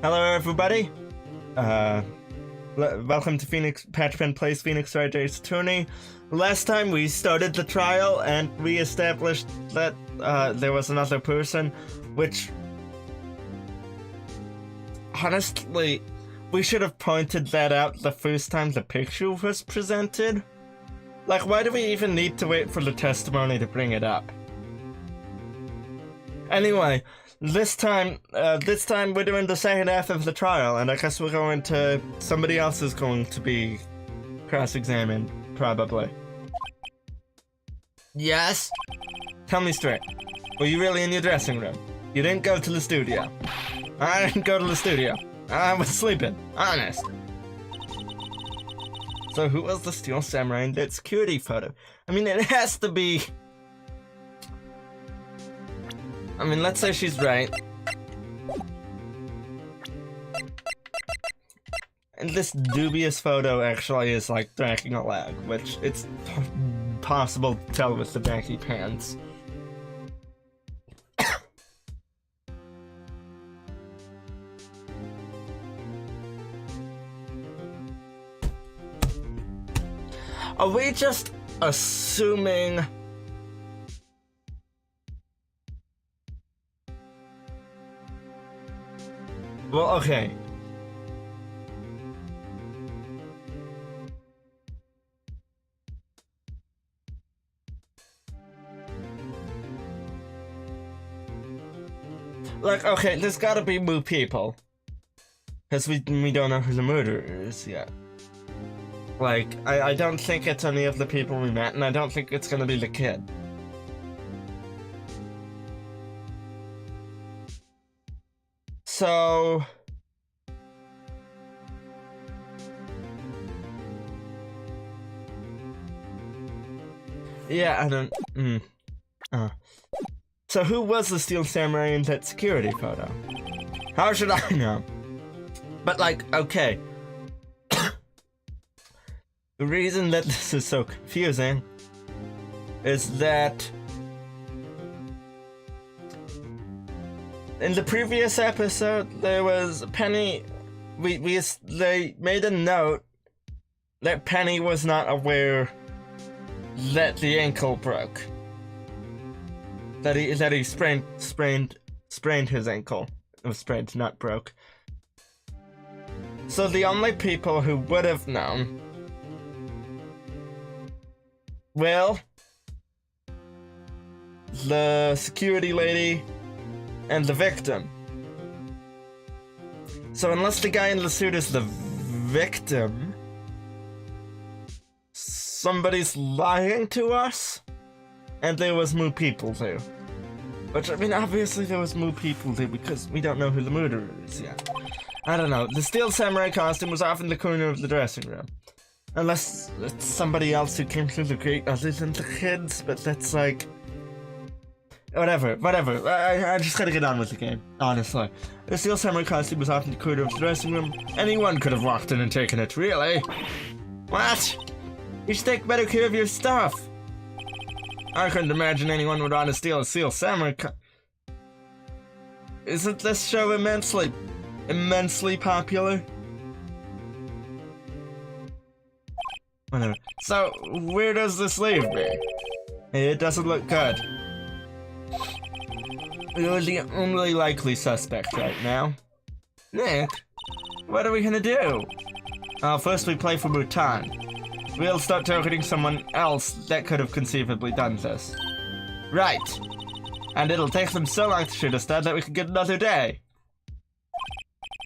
Hello, everybody. Welcome to Patchpen plays Phoenix Wright Attorney. Last time we started the trial and we established that there was another person, which honestly, we should have pointed that out the first time the picture was presented. Like, why do we even need to wait for the testimony to bring it up? Anyway, this time we're doing the second half of the trial, and I guess we're going to... somebody else is going to be cross-examined, probably. Yes? Tell me straight. Were you really in your dressing room? You didn't go to the studio. I didn't go to the studio. I was sleeping. Honest. So who was the Steel Samurai in that security photo? I mean, it has to be... I mean, let's say she's right. And this dubious photo actually is like dragging a leg, which it's possible to tell with the baggy pants. Are we just assuming... Well, okay. Like, okay, there's gotta be more people. Because we don't know who the murderer is yet. Like, I don't think it's any of the people we met, and I don't think it's gonna be the kid. So... yeah, I don't... So who was the Steel Samurai in that security photo? How should I know? But like, okay. The reason that this is so confusing is that in the previous episode, there was Penny. They made a note that Penny was not aware that the ankle broke. That he sprained his ankle. It was sprained, not broke. So the only people who would have known, well, the security lady and the victim. So unless the guy in the suit is the victim, somebody's lying to us, and there was more people there. Which, I mean, obviously there was more people there because we don't know who the murderer is yet. I don't know. The Steel Samurai costume was off in the corner of the dressing room. Unless it's somebody else who came through the gate other than the kids, but that's like... Whatever. I just gotta get on with the game, honestly. The Steel Samurai costume was off in the corner of the dressing room. Anyone could have walked in and taken it, really. What? You should take better care of your stuff. I couldn't imagine anyone would want to steal a Steel Samurai Isn't this show immensely popular? Whatever. So, where does this leave me? It doesn't look good. You're the only likely suspect right now. Nick, what are we gonna do? First we play for Bhutan. We'll start targeting someone else that could have conceivably done this. Right. And it'll take them so long to shoot us down that we can get another day.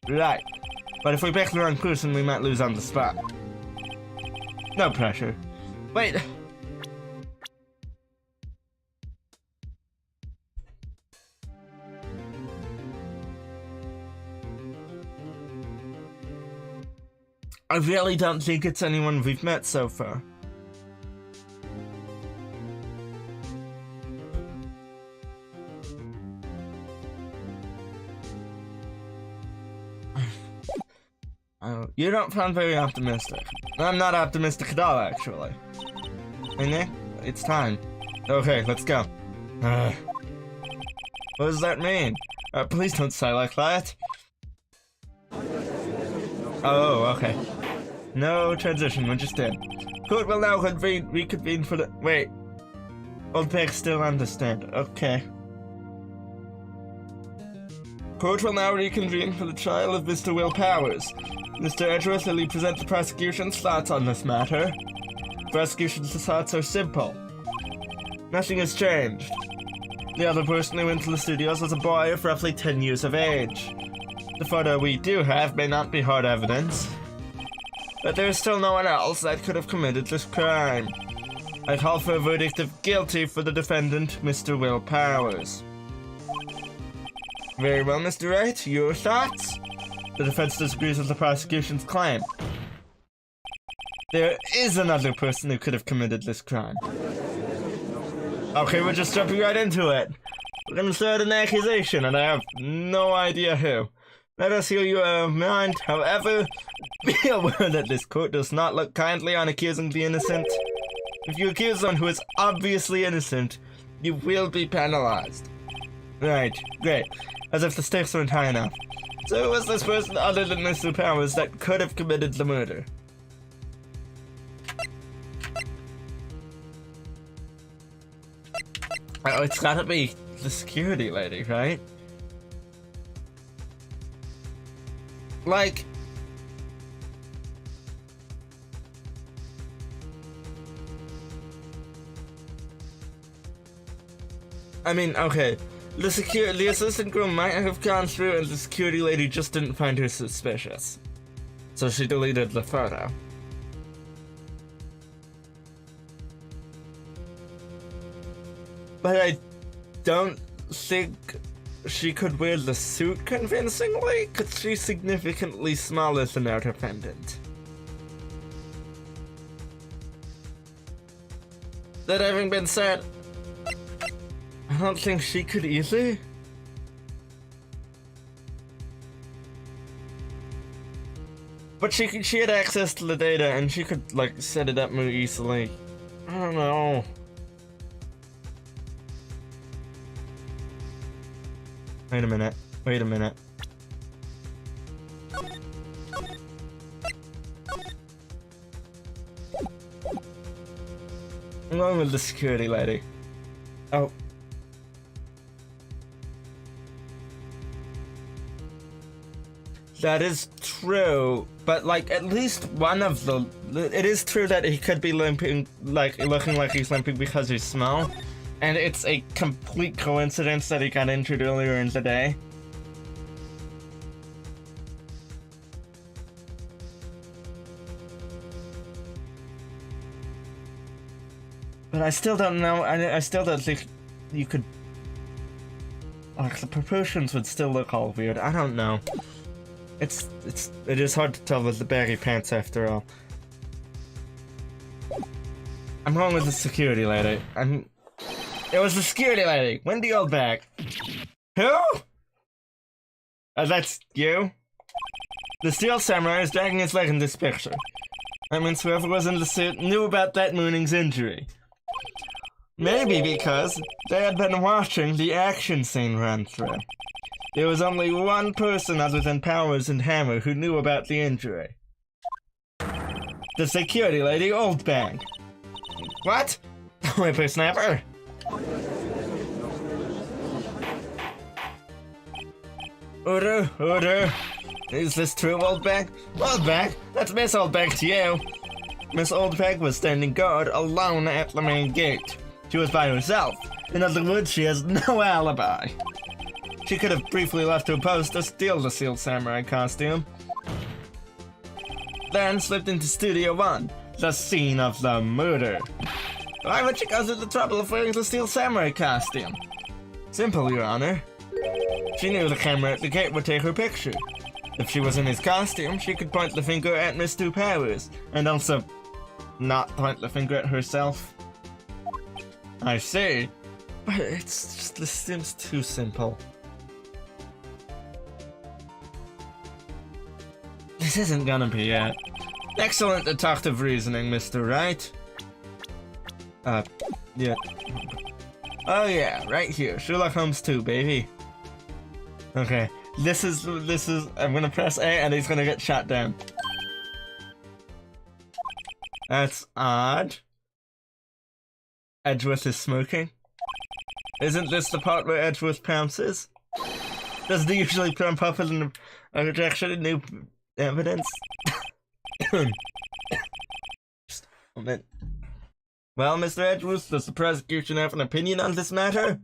Right. But if we pick the wrong person, we might lose on the spot. No pressure. Wait. I really don't think it's anyone we've met so far. You don't sound very optimistic. I'm not optimistic at all, actually. Hey, Nick, it's time. Okay, let's go. What does that mean? Please don't say like that. Oh, okay. No transition, we're just in. Court will now reconvene for the... Wait. Old Peg still understand. Okay. Court will now reconvene for the trial of Mr. Will Powers. Mr. Edgeworth, will you present the prosecution's thoughts on this matter? Prosecution's thoughts are simple. Nothing has changed. The other person who went to the studios was a boy of roughly 10 years of age. The photo we do have may not be hard evidence, but there is still no one else that could have committed this crime. I call for a verdict of guilty for the defendant, Mr. Will Powers. Very well, Mr. Wright, your thoughts? The defense disagrees with the prosecution's claim. There is another person who could have committed this crime. Okay, we're just jumping right into it. We're gonna start an accusation, and I have no idea who. Let us hear your mind. However, be aware that this court does not look kindly on accusing the innocent. If you accuse someone who is obviously innocent, you will be penalized. Right, great. As if the stakes weren't high enough. So who was this person other than Mr. Powers that could have committed the murder? Oh, it's gotta be the security lady, right? Like... I mean, okay. The assistant girl might have gone through and the security lady just didn't find her suspicious. So she deleted the photo. But I don't think she could wear the suit convincingly, because she's significantly smaller than our defendant. That having been said, I don't think she could either. But she had access to the data and she could like set it up more easily. I don't know. Wait a minute. Wait a minute. I'm going with the security lady. Oh. That is true, but like at least one of the... It is true that he could be limping, like looking like he's limping because he's small. And it's a complete coincidence that he got injured earlier in the day. But I still don't know, I still don't think you could... Like, the proportions would still look all weird, I don't know. It is hard to tell with the baggy pants after all. I'm going with the security lady. It was the security lady, Wendy Oldbag. Who? That's you? The Steel Samurai is dragging his leg in this picture. That means whoever was in the suit knew about that morning's injury. Maybe because they had been watching the action scene run through. There was only one person other than Powers and Hammer who knew about the injury. The security lady, Oldbag. What? Whippersnapper? Order. Is this true, Oldbag? Oldbag? That's Miss Oldbag to you. Miss Oldbag was standing guard alone at the main gate. She was by herself. In other words, she has no alibi. She could have briefly left her post to steal the Steel Samurai costume. Then slipped into Studio 1, the scene of the murder. Why would she go through the trouble of wearing the Steel Samurai costume? Simple, Your Honor. She knew the camera at the gate would take her picture. If she was in his costume, she could point the finger at Mr. Powers, and also not point the finger at herself. I see. But it's just, this seems too simple. This isn't gonna be it. Excellent deductive reasoning, Mr. Wright. Yeah. Oh yeah, right here. Sherlock Holmes 2, baby. Okay, this is, I'm gonna press A and he's gonna get shot down. That's odd. Edgeworth is smoking. Isn't this the part where Edgeworth pounces? Doesn't he usually plump up in a rejection and new evidence? Just a minute. Well, Mr. Edgeworth, does the prosecution have an opinion on this matter?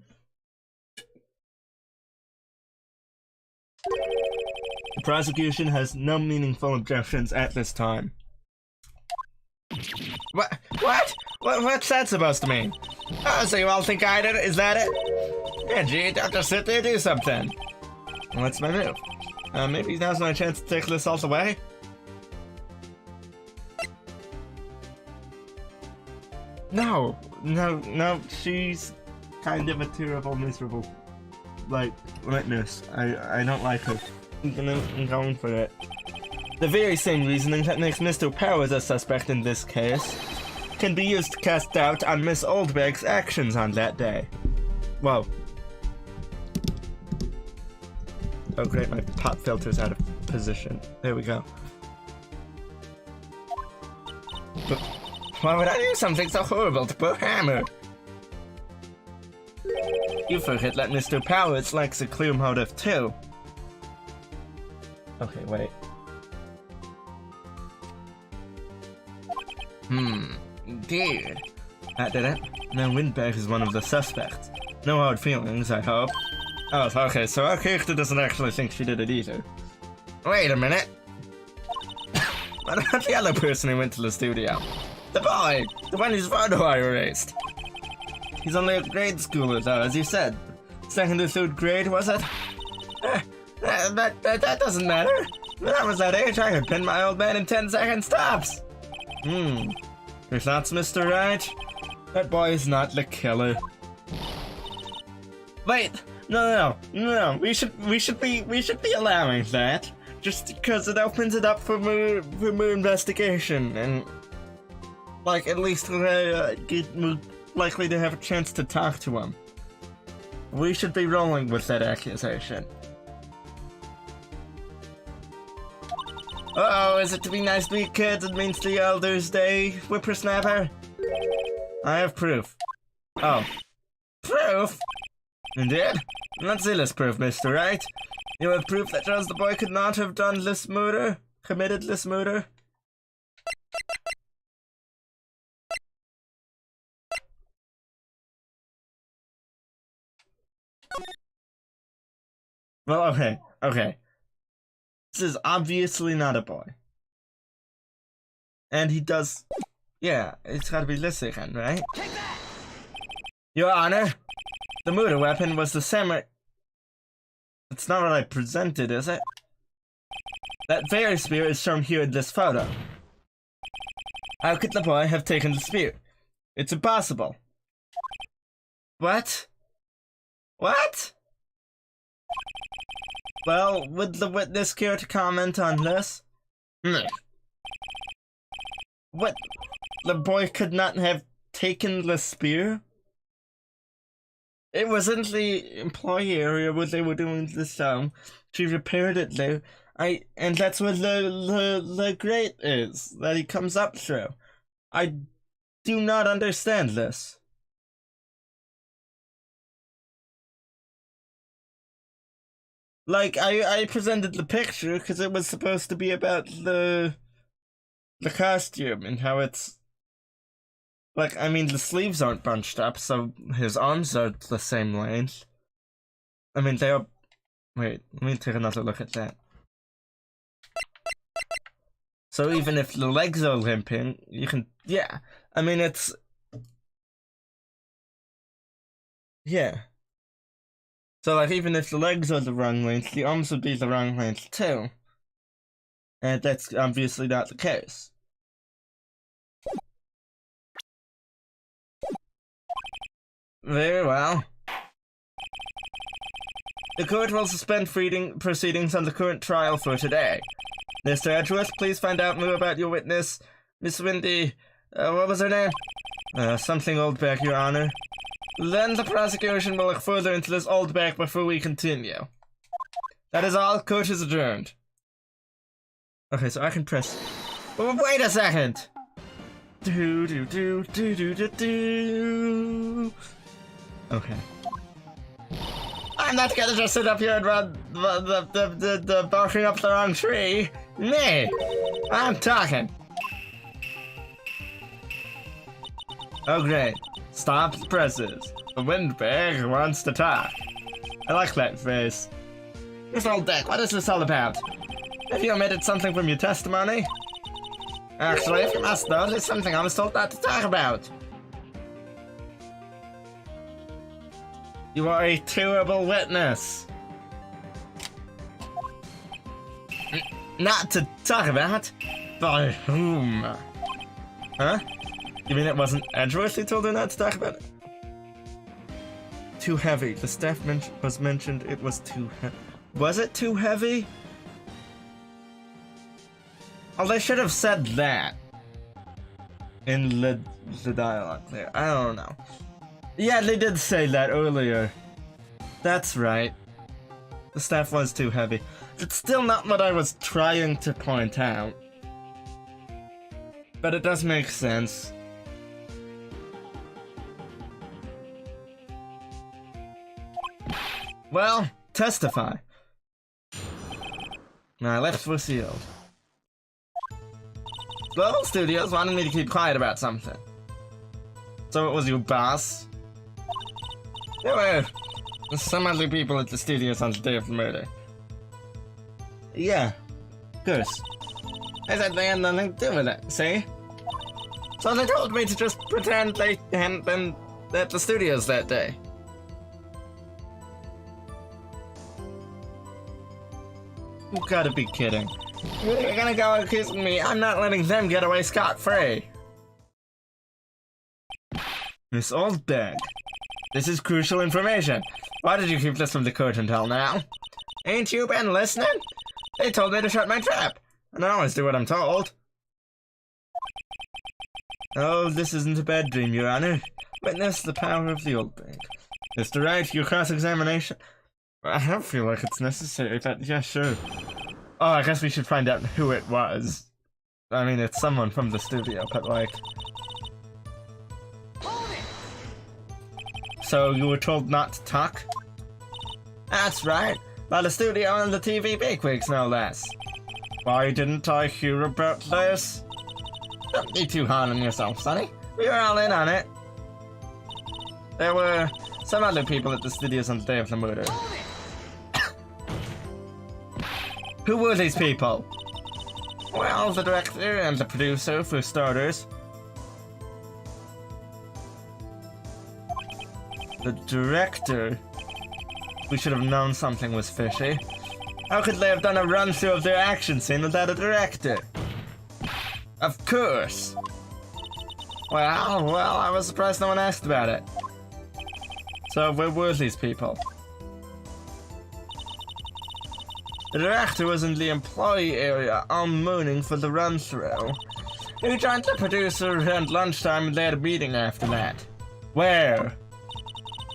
The prosecution has no meaningful objections at this time. What? What's that supposed to mean? Oh, so you all think I did it? Is that it? Yeah, gee, don't just sit there, do something. Well, that's my move. Maybe now's my chance to take this all away? No, she's kind of a terrible, miserable, like, witness. I don't like her. I'm going for it. The very same reasoning that makes Mr. Powers a suspect in this case can be used to cast doubt on Miss Oldberg's actions on that day. Whoa. Oh great, my pop filter's out of position. There we go. But why would I do something so horrible to poor Hammer? You forget that Mr. Powers likes a clear motive too. Okay, wait. Dear. That did it. Now Windberg is one of the suspects. No hard feelings, I hope. Oh, okay, so our character doesn't actually think she did it either. Wait a minute. What about the other person who went to the studio? The boy! The one whose photo I erased. He's only a grade schooler though, as you said. Second or third grade, was it? That doesn't matter. When I was that age, I could pin my old man in 10-second stops. Your thoughts, Mr. Wright? That boy is not the killer. Wait, no. We should be allowing that, just because it opens it up for more investigation, and like at least we're likely to have a chance to talk to him. We should be rolling with that accusation. Uh-oh, is it to be nice to be kids and means the Elders' Day, whippersnapper? I have proof. Oh. Proof? Indeed? Let's see this proof, Mr. Wright. You have proof that shows the boy could not have done this murder? Committed this murder? Well, okay. This is obviously not a boy. And he does... Yeah, it's gotta be this again, right? Your Honor, the murder weapon was the samurai... It's not what I presented, is it? That very spear is shown here in this photo. How could the boy have taken the spear? It's impossible. What? What? Well, would the witness care to comment on this? What? The boy could not have taken the spear? It was in the employee area where they were doing this, she repaired it there. And that's where the grate is, that he comes up through. I do not understand this. Like, I presented the picture because it was supposed to be about the costume and how it's... Like, I mean, the sleeves aren't bunched up, so his arms are the same length. I mean, they are... Wait, let me take another look at that. So even if the legs are limping, you can... Yeah, I mean, it's... Yeah. So, like, even if the legs are the wrong length, the arms would be the wrong length, too. And that's obviously not the case. Very well. The court will suspend proceedings on the current trial for today. Mr. Edgeworth, please find out more about your witness, Miss Windy... what was her name? Something Oldback, Your Honor. Then the prosecution will look further into this Oldback before we continue. That is all. Court is adjourned. Okay, so I can press. Oh, wait a second. Do do do do do do do. Okay. I'm not gonna just sit up here and run the barking up the wrong tree. Nay, I'm talking. Oh great. Stop the presses. The windbag wants to talk. I like that face. Miss Old Deck, what is this all about? Have you omitted something from your testimony? Actually, if you must know, there's something I was told not to talk about. You are a terrible witness. Not to talk about? By whom? Huh? You mean it wasn't Edgeworth who told her not to talk about it? Too heavy. The staff was mentioned it was too heavy. Was it too heavy? Oh, they should have said that in the dialogue there. I don't know. Yeah, they did say that earlier. That's right. The staff was too heavy. It's still not what I was trying to point out. But it does make sense. Well, testify. My lips were sealed. Global Studios wanted me to keep quiet about something. So it was your boss? There were some other people at the studios on the day of the murder. Yeah, of course. I said they had nothing to do with it, see? So they told me to just pretend they hadn't been at the studios that day. You gotta be kidding. You're gonna go accusing me. I'm not letting them get away scot-free. Miss Oldbag, this is crucial information. Why did you keep this from the court until now? Ain't you been listening? They told me to shut my trap, and I always do what I'm told. Oh, this isn't a bad dream, Your Honor. Witness the power of the Oldbag. Mr. Wright, your cross-examination... I don't feel like it's necessary, but yeah, sure. Oh, I guess we should find out who it was. I mean, it's someone from the studio, but like... So you were told not to talk? That's right. By the studio and the TV bigwigs, no less. Why didn't I hear about this? Don't be too hard on yourself, Sonny. We were all in on it. There were some other people at the studios on the day of the murder. Who were these people? Well, the director and the producer, for starters. The director? We should have known something was fishy. How could they have done a run-through of their action scene without a director? Of course! Well, I was surprised no one asked about it. So, where were these people? The director was in the employee area all morning for the run-through. He joined the producer around lunchtime and they had a meeting after that. Where?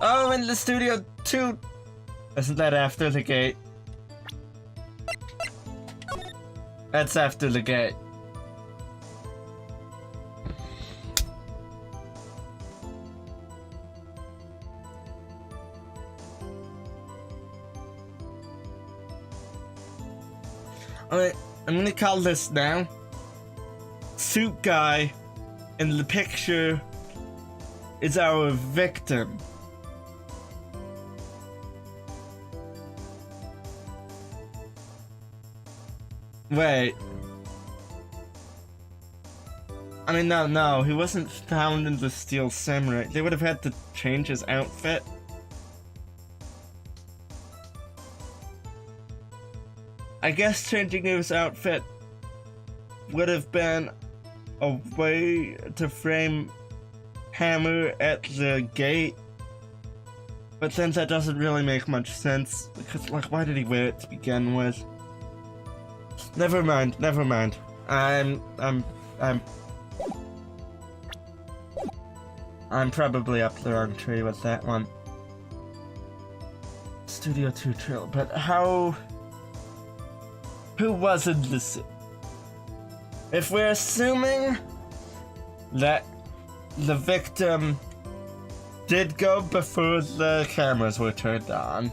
Oh, in the studio 2. Isn't that after the gate? That's after the gate. Alright, I'm gonna call this now. Suit guy in the picture is our victim. Wait. I mean, no, he wasn't found in the Steel Samurai. They would have had to change his outfit. I guess changing his outfit would have been a way to frame Hammer at the gate. But then that doesn't really make much sense, because, like, why did he wear it to begin with? Never mind. I'm probably up the wrong tree with that one. Studio 2 Trill, but how... Who was in the suit? If we're assuming that the victim did go before the cameras were turned on,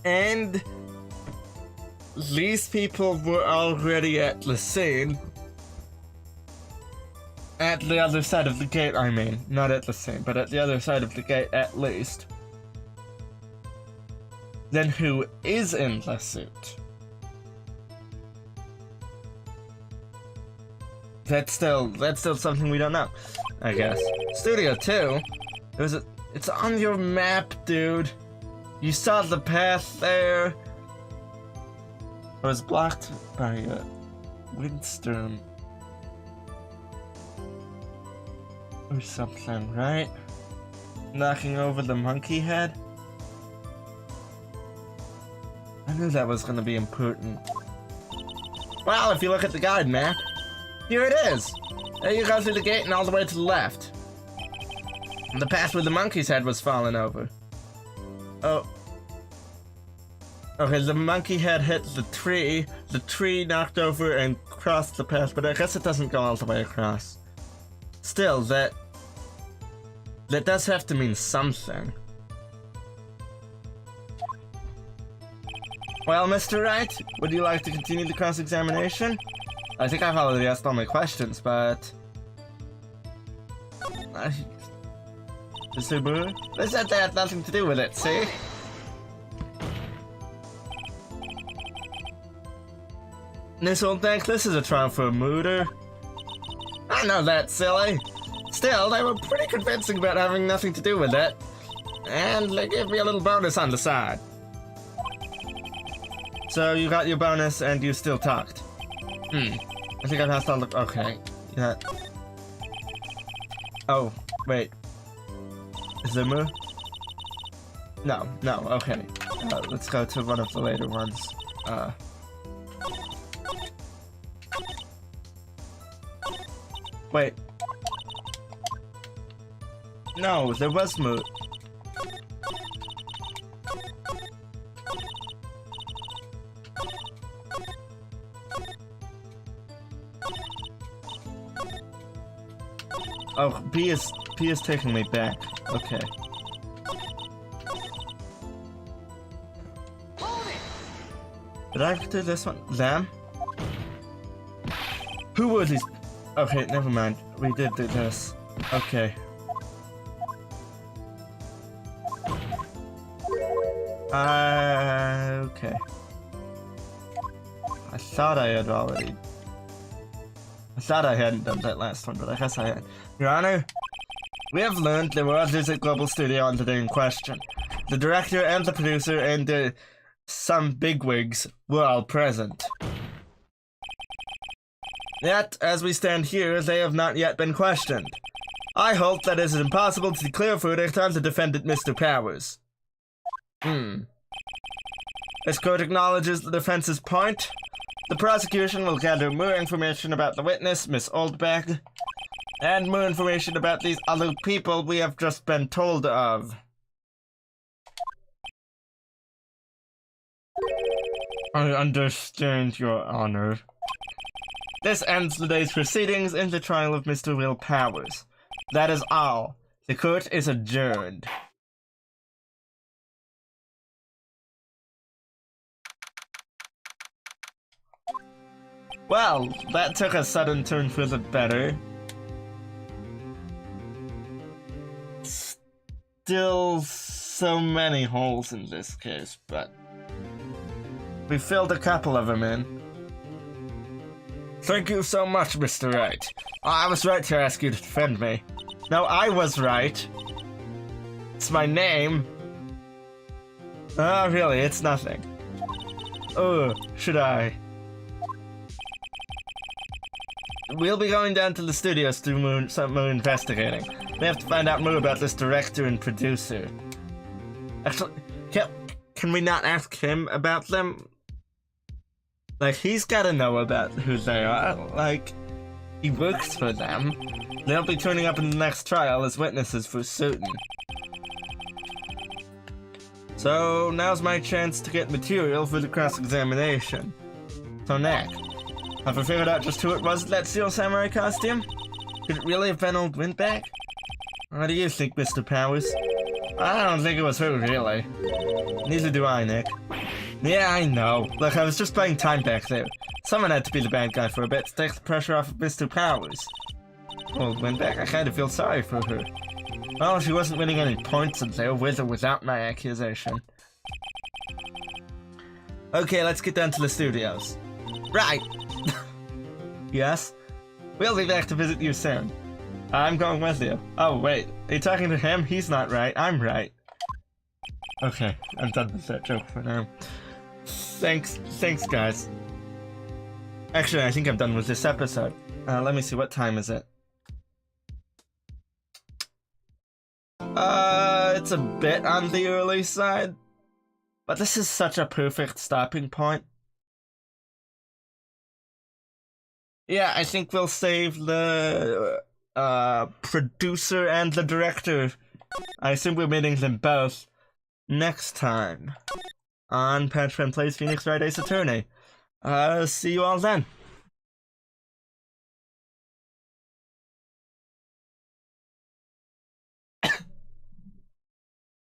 and these people were already at the scene, at the other side of the gate, I mean, not at the scene, but at the other side of the gate at least, then who is in the suit? That's still something we don't know, I guess. Studio 2? It's on your map, dude. You saw the path there. It was blocked by a windstorm. Or something, right? Knocking over the monkey head? I knew that was gonna be important. Well, if you look at the guide map, here it is! There you go through the gate and all the way to the left. And the path where the monkey's head was falling over. Oh. Okay, the monkey head hit the tree knocked over and crossed the path, but I guess it doesn't go all the way across. Still, that does have to mean something. Well, Mr. Wright, would you like to continue the cross-examination? I think I've already asked all my questions, but... Mr. Brewer? They said they had nothing to do with it, see? This old necklace is a trial for a murder. I know that, silly. Still, they were pretty convincing about having nothing to do with it. And they gave me a little bonus on the side. So you got your bonus and you still talked. I think I passed all the... Okay. Yeah. Oh, wait. Is there more? No, okay. Let's go to one of the later ones. Wait. No, there was more. Oh, B is taking me back. Okay. Did I do this one? Them? Who were these? Okay, never mind. We did do this. Okay. Okay. I thought I hadn't done that last one, but I guess I had. Your Honor, we have learned there were others at Global Studio on the day in question. The director and the producer and some bigwigs were all present. Yet, as we stand here, they have not yet been questioned. I hope that it is impossible to declare verdict on the defendant, Mr. Powers. This court acknowledges the defense's point. The prosecution will gather more information about the witness, Miss Oldbag, and more information about these other people we have just been told of. I understand, Your Honor. This ends the day's proceedings in the trial of Mr. Will Powers. That is all. The court is adjourned. Well, that took a sudden turn for the better. Still so many holes in this case, but we filled a couple of them in. Thank you so much, Mr. Wright. I was right to ask you to defend me. No, I was right. It's my name. Oh, really, it's nothing. Oh, should I? We'll be going down to the studios to do some more investigating. We have to find out more about this director and producer. Actually, can we not ask him about them? Like, he's gotta know about who they are. Like, he works for them. They'll be turning up in the next trial as witnesses for certain. So now's my chance to get material for the cross-examination. So Nick, have you figured out just who it was that stole samurai costume? Could it really have been old Windbag? What do you think, Mr. Powers? I don't think it was her, really. Neither do I, Nick. Yeah, I know. Look, I was just playing time back there. Someone had to be the bad guy for a bit to take the pressure off of Mr. Powers. Old Windbag, I kind of feel sorry for her. Well, she wasn't winning any points in there, with or without my accusation. Okay, let's get down to the studios. Right! Yes? We'll be back to visit you soon. I'm going with you. Oh, wait. Are you talking to him? He's not right. I'm right. Okay, I'm done with that joke for now. Thanks, guys. Actually, I think I'm done with this episode. Let me see, what time is it? It's a bit on the early side. But this is such a perfect stopping point. Yeah, I think we'll save the producer and the director. I assume we're meeting them both next time on Patchpen Plays Phoenix Wright Ace Attorney. See you all then.